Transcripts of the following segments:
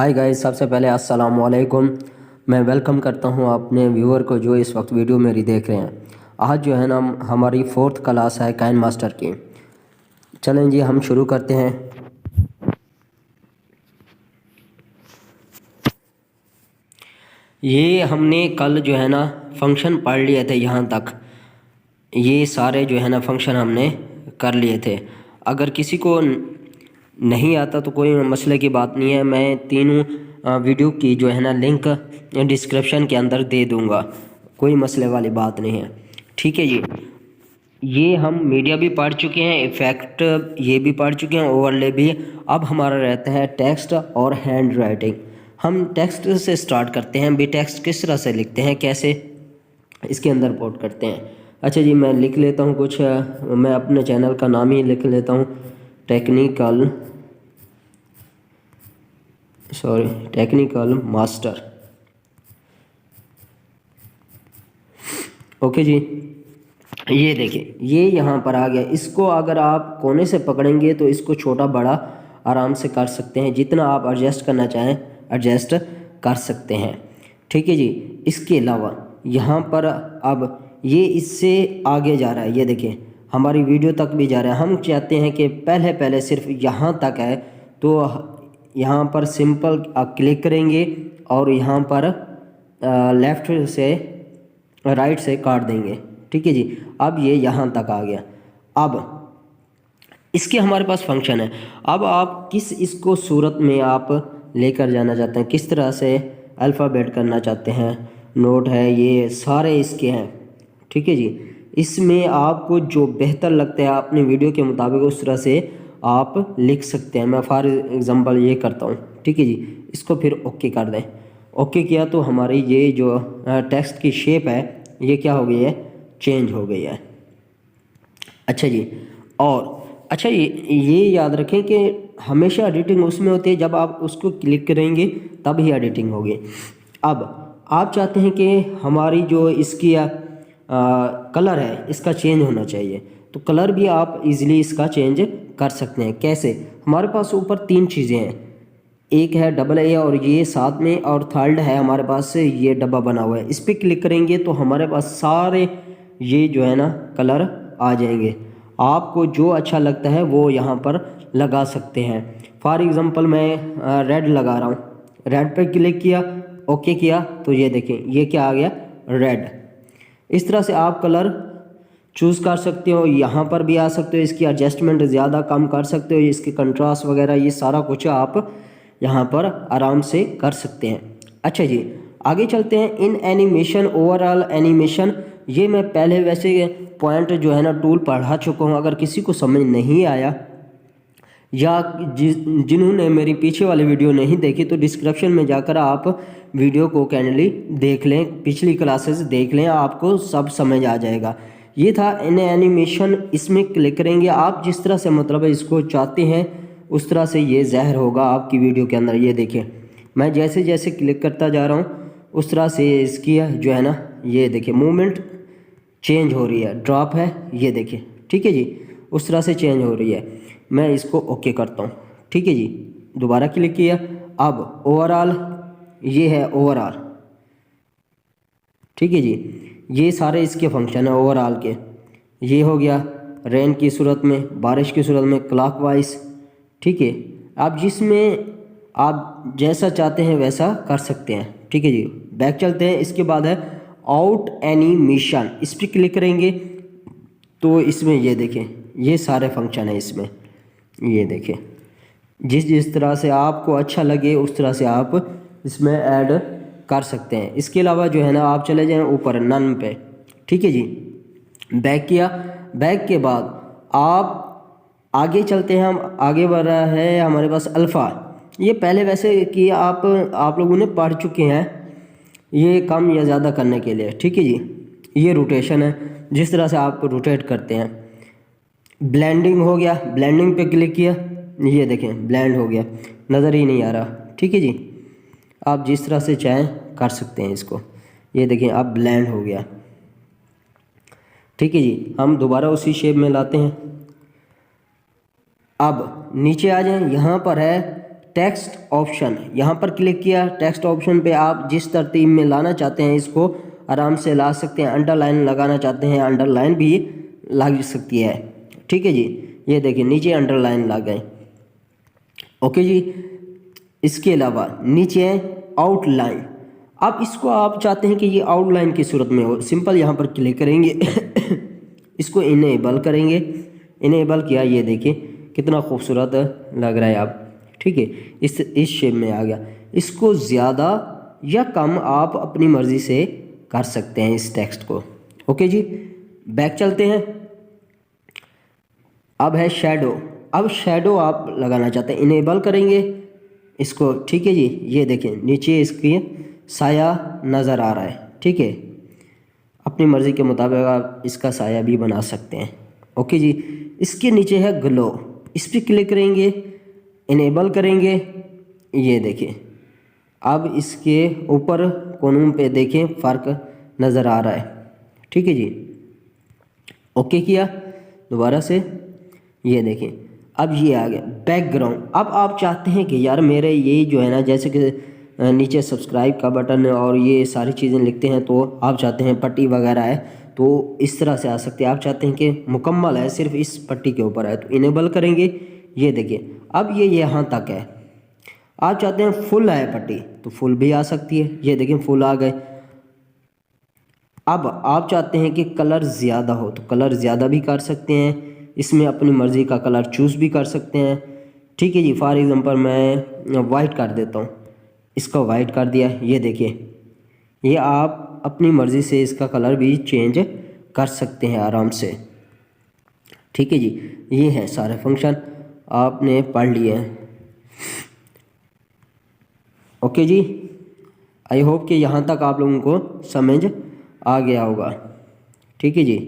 Hi guys, सबसे पहले अस्सलाम वालेकुम। मैं वेलकम करता हूं अपने व्यूअर को जो इस वक्त वीडियो मेरी देख रहे हैं। आज जो है ना हमारी 4th क्लास है काइन मास्टर की। चलें जी, हम शुरू करते हैं। ये हमने कल जो है ना फंक्शन पढ़ लिए थे यहाँ तक। ये सारे जो है ना फंक्शन हमने कर लिए थे। अगर किसी को नहीं आता तो कोई मसले की बात नहीं है। मैं तीनों वीडियो की जो है ना लिंक डिस्क्रिप्शन के अंदर दे दूंगा, कोई मसले वाली बात नहीं है। ठीक है जी। ये हम मीडिया भी पढ़ चुके हैं, इफ़ेक्ट ये भी पढ़ चुके हैं, ओवरले भी। अब हमारा रहता है टेक्स्ट और हैंड राइटिंग। हम टेक्स्ट से स्टार्ट करते हैं। भी टेक्स्ट किस तरह से लिखते हैं, कैसे इसके अंदर पोर्ट करते हैं। अच्छा जी, मैं लिख लेता हूँ कुछ। मैं अपने चैनल का नाम ही लिख लेता हूँ, टेक्निकल मास्टर। ओके जी। ये देखिए, ये यहाँ पर आ गया। इसको अगर आप कोने से पकड़ेंगे तो इसको छोटा बड़ा आराम से कर सकते हैं। जितना आप एडजस्ट करना चाहें एडजस्ट कर सकते हैं। ठीक है जी। इसके अलावा यहाँ पर अब ये इससे आगे जा रहा है। ये देखिए, हमारी वीडियो तक भी जा रहा है। हम चाहते हैं कि पहले सिर्फ यहाँ तक है, तो यहाँ पर सिंपल क्लिक करेंगे और यहाँ पर लेफ़्ट से राइट से काट देंगे। ठीक है जी। अब ये यहाँ तक आ गया। अब इसके हमारे पास फंक्शन है। अब आप इसको सूरत में आप लेकर जाना चाहते हैं, किस तरह से अल्फ़ाबेट करना चाहते हैं, नोट है, ये सारे इसके हैं। ठीक है जी। इसमें आपको जो बेहतर लगता है अपनी वीडियो के मुताबिक उस तरह से आप लिख सकते हैं। मैं फॉर एग्ज़ाम्पल ये करता हूँ। ठीक है जी। इसको फिर ओके कर दें। ओके किया तो हमारी ये जो टेक्स्ट की शेप है ये क्या हो गई है, चेंज हो गई है। अच्छा जी। और अच्छा, ये याद रखें कि हमेशा एडिटिंग उसमें होती है जब आप उसको क्लिक करेंगे तब ही एडिटिंग होगी। अब आप चाहते हैं कि हमारी जो इसकी कलर है इसका चेंज होना चाहिए, तो कलर भी आप इजीली इसका चेंज कर सकते हैं। कैसे? हमारे पास ऊपर 3 चीज़ें हैं। एक है AA और ये साथ में, और थर्ड है हमारे पास ये डब्बा बना हुआ है। इस पर क्लिक करेंगे तो हमारे पास सारे ये जो है ना कलर आ जाएंगे। आपको जो अच्छा लगता है वो यहाँ पर लगा सकते हैं। फॉर एग्ज़ाम्पल मैं रेड लगा रहा हूँ। रेड पर क्लिक किया, ओके किया, तो ये देखें ये क्या आ गया, रेड। इस तरह से आप कलर चूज़ कर सकते हो। यहाँ पर भी आ सकते हो, इसकी एडजस्टमेंट ज़्यादा कम कर सकते हो, इसकी कंट्रास्ट वगैरह ये सारा कुछ आप यहाँ पर आराम से कर सकते हैं। अच्छा जी, आगे चलते हैं। इन एनिमेशन, ओवरऑल एनिमेशन, ये मैं पहले वैसे पॉइंट जो है ना टूल पढ़ा चुका हूँ। अगर किसी को समझ नहीं आया या जिन्होंने मेरी पीछे वाली वीडियो नहीं देखी तो डिस्क्रिप्शन में जाकर आप वीडियो को कैंडली देख लें, पिछली क्लासेस देख लें, आपको सब समझ आ जाएगा। ये था इन एनिमेशन। इसमें क्लिक करेंगे आप जिस तरह से मतलब इसको चाहते हैं उस तरह से ये ज़ाहिर होगा आपकी वीडियो के अंदर। ये देखिए, मैं जैसे जैसे क्लिक करता जा रहा हूँ उस तरह से इसकी जो है ना, ये देखिए मूवमेंट चेंज हो रही है, ड्रॉप है, ये देखिए। ठीक है जी, उस तरह से चेंज हो रही है। मैं इसको ओके करता हूँ। ठीक है जी, दोबारा क्लिक किया। अब ओवरऑल, ये है ओवरऑल। ठीक है जी, ये सारे इसके फंक्शन है ओवरऑल के। ये हो गया रेन की सूरत में, बारिश की सूरत में, क्लॉकवाइज। ठीक है, आप जिसमें आप जैसा चाहते हैं वैसा कर सकते हैं। ठीक है जी, बैक चलते हैं। इसके बाद है आउट एनिमेशन। इस पर क्लिक करेंगे तो इसमें ये देखें ये सारे फंक्शन है इसमें। ये देखें, जिस जिस तरह से आपको अच्छा लगे उस तरह से आप इसमें ऐड कर सकते हैं। इसके अलावा जो है ना आप चले जाएं ऊपर नन पे। ठीक है जी, बैक किया। बैक के बाद आप आगे चलते हैं। हम आगे बढ़ रहा है हमारे पास अल्फ़ा। ये पहले वैसे कि आप लोगों ने पढ़ चुके हैं, ये कम या ज़्यादा करने के लिए। ठीक है जी, ये रोटेशन है, जिस तरह से आप रोटेट करते हैं। ब्लेंडिंग हो गया, ब्लेंडिंग पे क्लिक किया, ये देखें ब्लेंड हो गया, नज़र ही नहीं आ रहा। ठीक है जी, आप जिस तरह से चाहें कर सकते हैं इसको। ये देखें अब ब्लेंड हो गया। ठीक है जी, हम दोबारा उसी शेप में लाते हैं। अब नीचे आ जाएं, यहाँ पर है टेक्स्ट ऑप्शन, यहाँ पर क्लिक किया। टेक्स्ट ऑप्शन पे आप जिस तरतीब में लाना चाहते हैं इसको आराम से ला सकते हैं। अंडरलाइन लगाना चाहते हैं अंडरलाइन भी लग सकती है। ठीक है जी, ये देखिए नीचे अंडरलाइन लग गए। ओके जी, इसके अलावा नीचे है आउटलाइन। अब इसको आप चाहते हैं कि ये आउटलाइन की सूरत में हो, सिंपल यहाँ पर क्लिक करेंगे इसको इनेबल करेंगे। इनेबल किया, ये देखिए कितना खूबसूरत लग रहा है आप। ठीक है, इस शेप में आ गया। इसको ज़्यादा या कम आप अपनी मर्ज़ी से कर सकते हैं इस टेक्स्ट को। ओके जी, बैक चलते हैं। अब है शेडो। अब शेडो आप लगाना चाहते हैं, इनेबल करेंगे इसको। ठीक है जी, ये देखें नीचे इसकी साया नज़र आ रहा है। ठीक है, अपनी मर्ज़ी के मुताबिक आप इसका साया भी बना सकते हैं। ओके जी, इसके नीचे है ग्लो, इस पर क्लिक करेंगे, इनेबल करेंगे। ये देखिए अब इसके ऊपर कोनों पे देखें फ़र्क नज़र आ रहा है। ठीक है जी, ओके किया दोबारा से। ये देखें अब ये आ गया बैकग्राउंड। अब आप चाहते हैं कि यार मेरे ये जो है ना, जैसे कि नीचे सब्सक्राइब का बटन और ये सारी चीज़ें लिखते हैं, तो आप चाहते हैं पट्टी वगैरह है तो इस तरह से आ सकते हैं। आप चाहते हैं कि मुकम्मल है, सिर्फ इस पट्टी के ऊपर है, तो इनेबल करेंगे। ये देखिए अब ये यहाँ तक है। आप चाहते हैं फुल है पट्टी तो फुल भी आ सकती है। ये देखिए फुल आ गए। अब आप चाहते हैं कि कलर ज़्यादा हो तो कलर ज़्यादा भी कर सकते हैं, इसमें अपनी मर्ज़ी का कलर चूज़ भी कर सकते हैं। ठीक है जी, फॉर एग्ज़ाम्पल मैं वाइट कर देता हूँ, इसका वाइट कर दिया। ये देखिए ये आप अपनी मर्ज़ी से इसका कलर भी चेंज कर सकते हैं आराम से। ठीक है जी, ये है सारे फंक्शन आपने पढ़ लिए हैं। ओके जी, आई होप कि यहाँ तक आप लोगों को समझ आ गया होगा। ठीक है जी,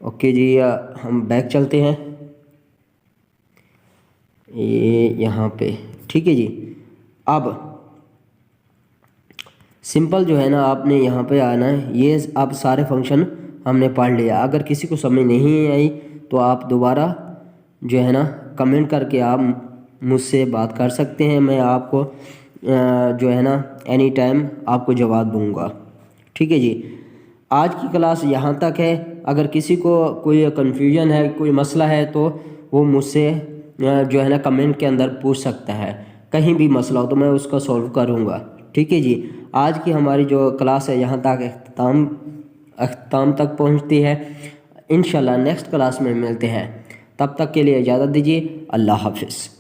ओके जी, हम बैक चलते हैं ये यहाँ पे। ठीक है जी, अब सिंपल जो है ना आपने यहाँ पे आना है। ये अब सारे फंक्शन हमने पढ़ लिया। अगर किसी को समझ नहीं आई तो आप दोबारा जो है ना कमेंट करके आप मुझसे बात कर सकते हैं। मैं आपको जो है ना एनी टाइम आपको जवाब दूंगा। ठीक है जी, आज की क्लास यहाँ तक है। अगर किसी को कोई कन्फ्यूजन है, कोई मसला है तो वो मुझसे जो है ना कमेंट के अंदर पूछ सकता है। कहीं भी मसला हो तो मैं उसका सॉल्व करूँगा। ठीक है जी, आज की हमारी जो क्लास है यहाँ तक अख्ताम तक पहुँचती है। इंशाल्लाह नेक्स्ट क्लास में मिलते हैं, तब तक के लिए इजाज़त दीजिए। अल्लाह हाफ़िज़।